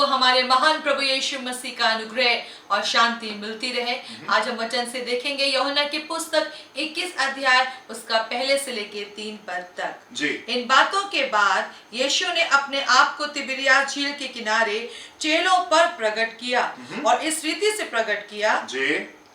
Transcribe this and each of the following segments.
आपको हमारे महान प्रभु यीशु मसीह का अनुग्रह और शांति मिलती रहे। आज हम वचन से देखेंगे यूहन्ना की पुस्तक 21 अध्याय उसका पहले से लेके 3 पद तक जी। इन बातों के बाद यीशु ने अपने आप को तिबिरियास झील के किनारे चेलों पर प्रकट किया और इस रीति से प्रकट किया। जी।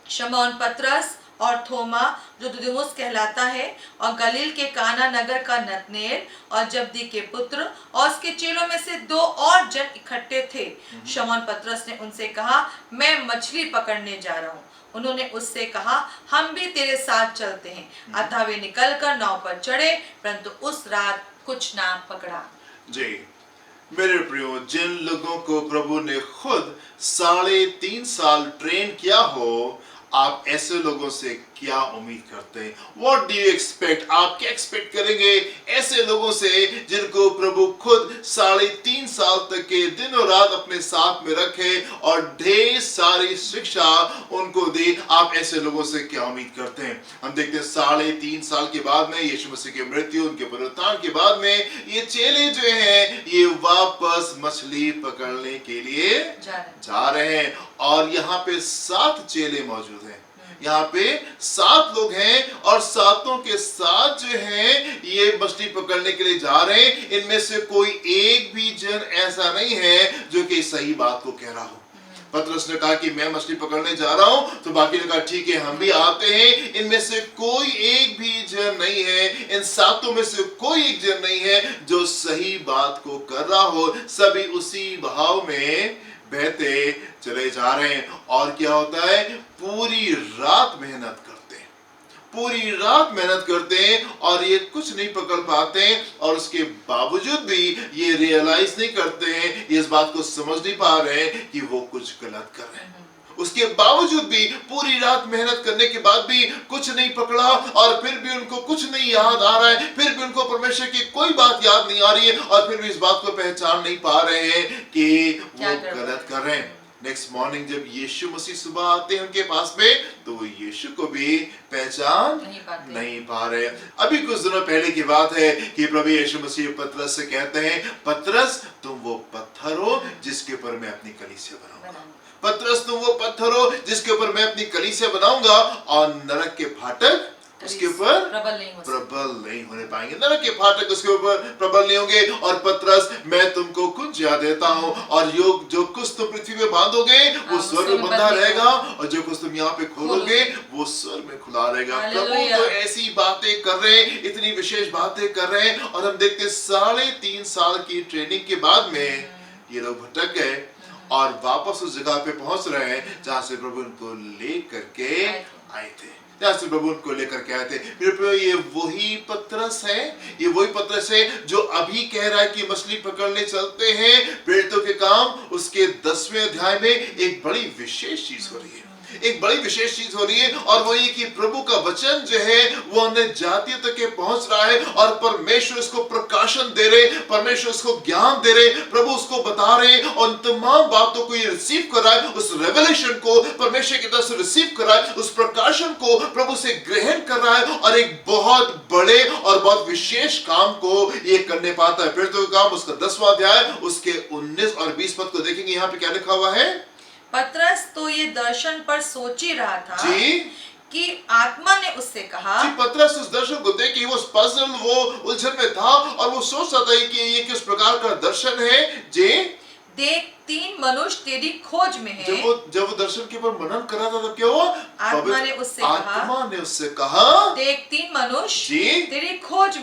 शमौन पतरस और थोमा जो दिदुमुस कहलाता है और गलील के काना नगर का नतनेल और जब्दी के पुत्र और उसके चेलों में से 2 और जन इकट्ठे थे। शमौन पतरस ने उनसे कहा, मैं मछली पकड़ने जा रहा हूँ। उन्होंने उससे कहा, हम भी तेरे साथ चलते हैं। अतः वे निकलकर नाव पर चढ़े, परंतु उस रात कुछ ना पकड़ा। जी मेरे प्रियो, जिन लोगों को प्रभु ने खुद 3.5 साल ट्रेन किया हो, आप ऐसे लोगों से क्या उम्मीद करते हैं? What do you expect? आप क्या एक्सपेक्ट करेंगे ऐसे लोगों से जिनको प्रभु खुद 3.5 साल तक के दिन और रात अपने साथ में रखे और ढेर सारी शिक्षा उनको दी? आप ऐसे लोगों से क्या उम्मीद करते हैं? हम देखते हैं 3.5 साल के बाद में यीशु मसीह की मृत्यु, उनके पुनरुत्थान के बाद में ये चेले जो हैं ये वापस मछली पकड़ने के लिए जा रहे हैं और यहाँ पे 7 चेले मौजूद हैं। यहाँ पे 7 लोग हैं और 7 के साथ जो हैं ये मछली पकड़ने के लिए जा रहे हैं। इनमें से कोई एक भी जन ऐसा नहीं है जो कि सही बात को कह रहा हो। पतरस ने कहा कि मैं मछली पकड़ने जा रहा हूं, तो बाकी ने कहा ठीक है हम भी आते हैं। इनमें से कोई एक भी जन नहीं है, इन 7 में से कोई एक जन नहीं है जो सही बात को कर रहा हो। सभी उसी भाव में बहते चले जा रहे हैं और क्या होता है, पूरी रात मेहनत करते हैं, पूरी रात मेहनत करते हैं और ये कुछ नहीं पकड़ पाते हैं और उसके बावजूद भी ये रियलाइज नहीं करते हैं, ये इस बात को समझ नहीं पा रहे हैं कि वो कुछ गलत कर रहे हैं। उसके बावजूद भी पूरी रात मेहनत करने के बाद भी कुछ नहीं पकड़ा और फिर भी उनको कुछ नहीं याद आ रहा है, फिर भी उनको परमेश्वर की कोई बात याद नहीं आ रही है और फिर भी इस बात को पहचान नहीं पा रहे हैं कि वो गलत कर रहे हैं। नेक्स्ट मॉर्निंग जब यीशु मसीह सुबह आते हैं उनके पास में, तो वो यीशु को भी पहचान नहीं पा रहे। अभी कुछ दिनों पहले की बात है कि प्रभु यीशु मसीह पतरस से कहते हैं, पतरस तुम वो पत्थर हो जिसके ऊपर मैं अपनी कलीसिया बनाऊंगा। पतरस तुम वो पत्थर हो जिसके ऊपर मैं अपनी कलीसिया बनाऊंगा और नरक के फाटक उसके ऊपर प्रबल नहीं होने पाएंगे। नरक के फाटक उसके ऊपर प्रबल नहीं होंगे। और पतरस मैं तुमको कुंजिया देता हूं और जो कुछ तुम पृथ्वी में बांधोगे वो स्वर्ग में बंधा रहेगा और जो कुछ तुम यहाँ पे खोलोगे वो स्वर्ग में खुला रहेगा। प्रभु तो ऐसी बातें कर रहे हैं, इतनी विशेष बातें कर रहे हैं और हम देखते 3.5 साल की ट्रेनिंग के बाद में ये लोग भटक गए और वापस उस जगह पे पहुंच रहे हैं जहां से प्रभु उनको लेकर के आए थे, जहां से प्रभु उनको लेकर के आए थे। ये वही पतरस है, ये वही पतरस है जो अभी कह रहा है कि मछली पकड़ने चलते हैं। प्रेरितों के काम उसके 10वें अध्याय में एक बड़ी विशेष चीज हो रही है, एक बड़ी विशेष चीज हो रही है और वो ये कि प्रभु का वचन जो है वो अन्य जातियों तक पहुंच रहा है और परमेश्वर उसको प्रकाशन दे रहे, परमेश्वर उसको ज्ञान दे रहे, प्रभु उसको बता रहे और तमाम बातों को ये रिसीव कर रहा है। उस रेवलेशन को परमेश्वर की तरफ से रिसीव कर रहा है, उस प्रकाशन को प्रभु से ग्रहण कर रहा है और एक बहुत बड़े और बहुत विशेष काम को ये करने पाता है। फिर तो काम उसका 10वां अध्याय उसके 19 और 20 पद को देखेंगे। यहाँ पे क्या लिखा हुआ है? पतरस तो ये दर्शन पर सोच ही रहा था जी कि आत्मा ने उससे कहा। जी पतरस उस दर्शन को देख के वो पजल, वो उलझन में था और वो सोच रहा था कि ये किस प्रकार का दर्शन है। जी देख 3 मनुष्य तेरी खोज में हैं। जब वो दर्शन के ऊपर मनन कर रहा था तब क्या हुआ? आत्मा ने उससे कहा देख 3 मनुष्य तेरी खोज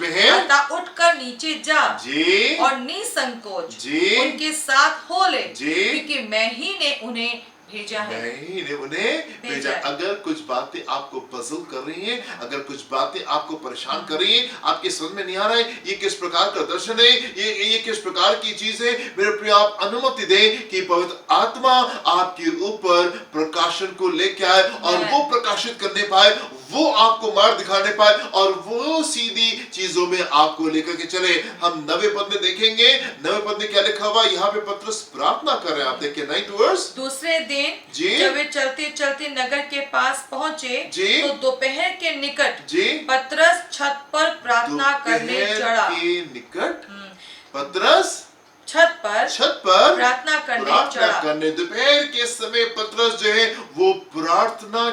में हैं। अतः उठकर नीचे जा जी और निसंकोच जी उनके साथ हो ले, जी क्योंकि मैं ही ने उन्हें भेजा है। नहीं ने उन्हें भेजा। अगर कुछ बातें आपको पजल कर रही हैं, अगर कुछ बातें आपको परेशान कर रही हैं, आपके समझ में नहीं आ रहा है ये किस प्रकार का दर्शन है, ये किस प्रकार की चीज है, मेरे प्रिय आप अनुमति दें कि पवित्र आत्मा आपके ऊपर प्रकाशन को लेके आए और वो प्रकाशित करने पाए, वो आपको मार्ग दिखाने पाए और वो सीधी चीजों में आपको लेकर के चले। हम 9वें पद में देखेंगे, 9वें पद में क्या लिखा हुआ? यहाँ पे पतरस प्रार्थना कर रहे हैं। आप देखिए 9th वर्स। दूसरे दिन जब वे चलते चलते नगर के पास पहुँचे तो दोपहर के निकट पतरस छत पर प्रार्थना करने चढ़ा। के निकट पतरस छत पर प्रार्थना करने दोपहर के समय पतरस जो है वो प्रार्थना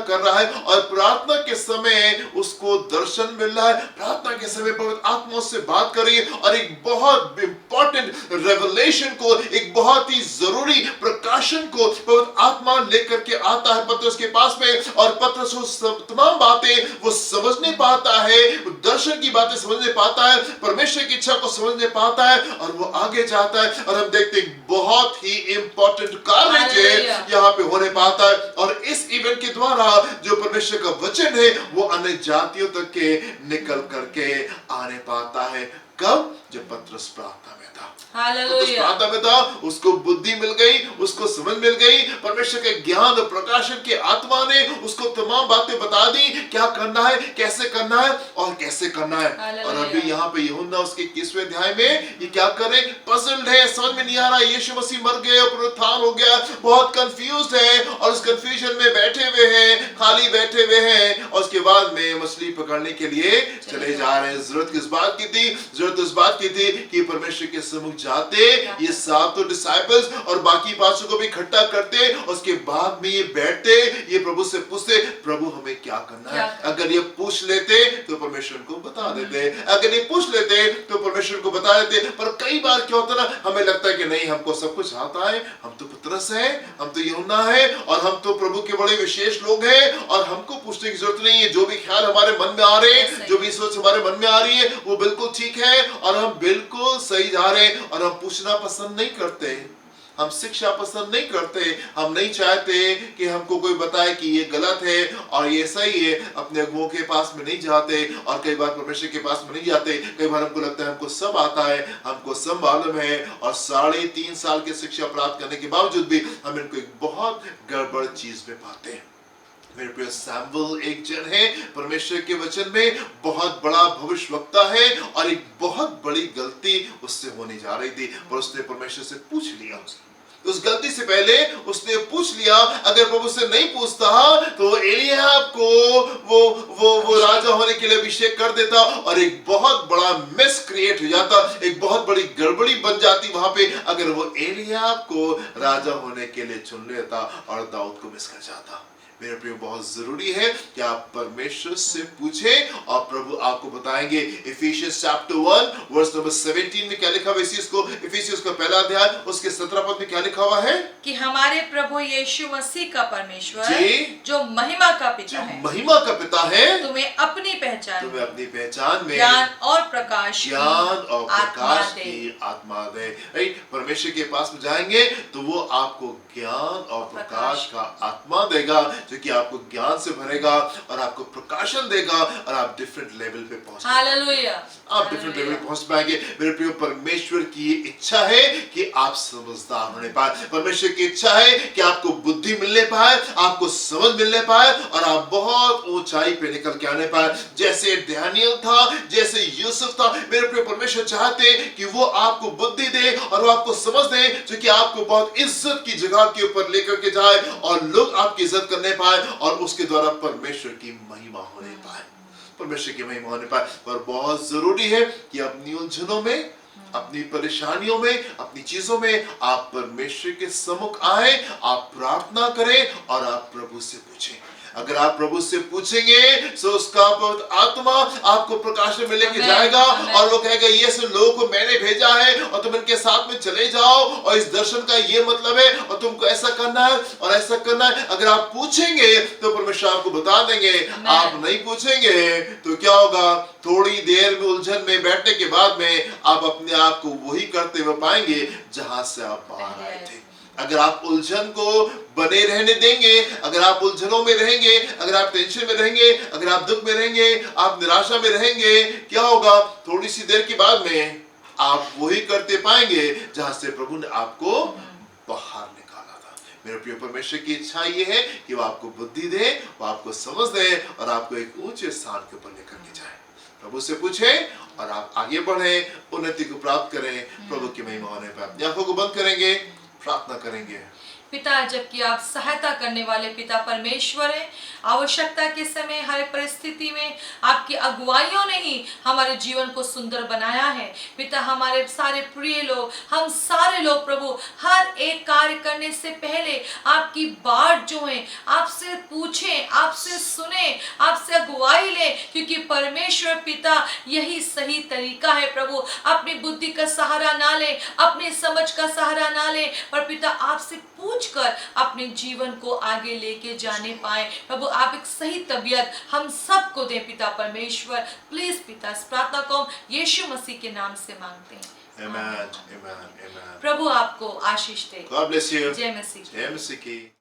कर रहा है और प्रार्थना के समय उसको दर्शन मिल रहा है। प्रार्थना के समय पवित्र आत्मा से बात कर रही है और एक बहुत इंपॉर्टेंट रेवलेशन को, एक बहुत ही जरूरी प्रकाशन को पवित्र आत्मा लेकर के आता है पतरस के पास में, और पतरस वो तमाम बातें वो समझने पाता है, दर्शन की बातें समझने पाता है, परमेश्वर की इच्छा को समझने पाता है और वो आगे जाता है। और हम देखते हैं बहुत ही इंपॉर्टेंट कार्य जो यहाँ पे होने पाता है, और इस इवेंट के द्वारा जो परमेश्वर का वचन है वो अन्य जातियों तक के निकल करके आने पाता है। कब? जब पतरस प्रार्थना में था। प्रार्थना में था, उसको बुद्धि मिल गई, उसको समझ मिल गई, परमेश्वर के ज्ञान और प्रकाशन के आत्मा ने उसको तमाम बातें बता दी, क्या करना है, कैसे करना है और कैसे करना है। और अभी यहाँ पे यूहन्ना उसके 21वें अध्याय में ये क्या कर रहे, पजल्ड है, समझ में नहीं आ रहा, यीशु मसीह मर गए और पुनरुत्थान हो गया, बहुत कंफ्यूज्ड है और उस कंफ्यूजन में बैठे हुए हैं, खाली बैठे हुए हैं, और उसके बाद में मछली पकड़ने के लिए चले जा रहे हैं। जरूरत किस बात की थी? जरूरत इस बात की थी कि परमेश्वर के सम्मुख जाते, ये सातों डिसाइपल्स और बाकी 500 को भी इकट्ठा करते, उसके बाद में ये बैठते, ये प्रभु से पूछते, प्रभु हमें क्या करना है। अगर ये पूछ लेते तो परमेश्वर को बता देते, अगर ये पूछ लेते तो परमेश्वर को बता देते। पर कई बार क्या होता है ना, हमें लगता है कि नहीं, हमको सब कुछ आता है, हम तो पतरस है, हम तो यूहन्ना है, और हम तो प्रभु के बड़े विशेष लोग हैं, और हमको पूछने की जरूरत नहीं है। जो भी ख्याल हमारे मन में आ रहे हैं, जो भी सोच हमारे मन में आ रही है, वो बिल्कुल ठीक है और हम बिल्कुल सही जा रहे हैं, और हम पूछना पसंद नहीं करते, हम शिक्षा पसंद नहीं करते, हम नहीं चाहते कि हमको कोई बताए कि ये गलत है और ये सही है। अपने अगुओं के पास में नहीं जाते और कई बार परमेश्वर के पास में नहीं जाते। कई बार हमको लगता है हमको सब आता है, हमको सब मालूम है, और 3.5 साल की शिक्षा प्राप्त करने के बावजूद भी हम इनको एक बहुत गड़बड़ चीज में पाते हैं। मेरे प्रिय सैमुअल एक जन है, परमेश्वर के वचन में बहुत बड़ा भविष्यवक्ता है, और एक बहुत बड़ी गलती उससे होने जा रही थी, पर उसने परमेश्वर से पूछ लिया। उस गलती से पहले उसने पूछ लिया, अगर प्रभु से नहीं पूछता तो एलियाब को वो राजा होने के लिए अभिषेक कर देता, और एक बहुत बड़ा मिस क्रिएट हो जाता, एक बहुत बड़ी गड़बड़ी बन जाती वहां पे, अगर वो एलियाब को राजा होने के लिए चुन लेता और दाऊद को मिस कर जाता। मेरे प्रिय, बहुत जरूरी है कि आप परमेश्वर से पूछें और प्रभु आपको बताएंगे। इफिशियंस चैप्टर 1 वर्स नंबर 17 में क्या लिखा हुआ है? इफिसियंस का पहला अध्याय उसके 17 पद में क्या लिखा हुआ है? कि हमारे प्रभु यीशु मसीह का परमेश्वर जो महिमा का पिता है, महिमा का पिता है, तुम्हें अपनी पहचान में ज्ञान और प्रकाश की आत्मा दे। परमेश्वर के पास में जाएंगे तो वो आपको ज्ञान और प्रकाश का आत्मा देगा, जो कि आपको ज्ञान से भरेगा और आपको प्रकाशन देगा, और आप डिफरेंट लेवल पे पहुंच आप डिफरेंट लेवल पे पहुंच पाएंगे। मेरे प्रिय, परमेश्वर की इच्छा है कि आप समझदार होने पाए, परमेश्वर की इच्छा है कि आपको बुद्धि मिलने पाए, आपको समझ मिलने पाए, और आप बहुत ऊंचाई पे निकल के आने पाए। जैसे डैनियल था, जैसे यूसुफ था, मेरे प्रिय, परमेश्वर चाहते कि वो आपको बुद्धि दे और वो आपको समझ दे, जो कि आपको बहुत इज्जत की जगह के ऊपर लेकर के जाए, और लोग आपकी इज्जत करने पाए, और उसके द्वारा परमेश्वर की महिमा होने पाए, परमेश्वर की महिमा होने पाए। पर बहुत जरूरी है कि अपनी उलझनों में, अपनी परेशानियों में, अपनी चीजों में आप परमेश्वर के सम्मुख आए, आप प्रार्थना करें और आप प्रभु से पूछें। अगर आप प्रभु से पूछेंगे तो उसका आत्मा आपको प्रकाश में लेके जाएगा, और वो कहेगा ये सब लोगों को मैंने भेजा है और तुम इनके साथ में चले जाओ, और इस दर्शन का ये मतलब है, और तुमको ऐसा करना है और ऐसा करना है। अगर आप पूछेंगे तो परमेश्वर आपको बता देंगे। आप नहीं पूछेंगे तो क्या होगा? थोड़ी देर में उलझन में बैठने के बाद में आप अपने आप को वही करते हुए पाएंगे जहां से आप बाहर आए थे। अगर आप उलझन को बने रहने देंगे, अगर आप उलझनों में रहेंगे, अगर आप टेंशन में रहेंगे, अगर आप दुख में रहेंगे, आप निराशा में रहेंगे, क्या होगा? थोड़ी सी देर के बाद में आप वही करते पाएंगे जहां से प्रभु ने आपको बाहर निकाला था। मेरे प्रिय, परमेश्वर की इच्छा ये है कि वो आपको बुद्धि दे, वो आपको समझ दे, और आपको एक ऊंचे स्थान के ऊपर लेकर के जाए। प्रभु से पूछें और आप आगे बढ़े, उन्नति को प्राप्त करें, प्रभु की महिमा होने पर। आंखों को बंद करेंगे, प्रार्थना करेंगे। पिता, जबकि आप सहायता करने वाले पिता परमेश्वर हैं, आवश्यकता के समय हर परिस्थिति में आपकी अगुवाइयों ने ही हमारे जीवन को सुंदर बनाया है। पिता, हमारे सारे प्रिय लोग, हम सारे लोग प्रभु, हर एक कार्य करने से पहले आपकी बात जो है आपसे पूछें, आपसे सुने, आपसे अगुवाई लें, क्योंकि परमेश्वर पिता यही सही तरीका है प्रभु। अपनी बुद्धि का सहारा ना लें, अपनी समझ का सहारा ना लें, पर पिता आपसे पूछकर अपने जीवन को आगे लेके जाने पाए। प्रभु, आप एक सही तबीयत हम सबको दें पिता परमेश्वर। प्लीज पिता, इस प्रार्थना को हम यीशु मसीह के नाम से मांगते हैं। Amen. Amen. Amen. प्रभु आपको आशीष दे। God bless you. जय मसीह। जय मसीह की।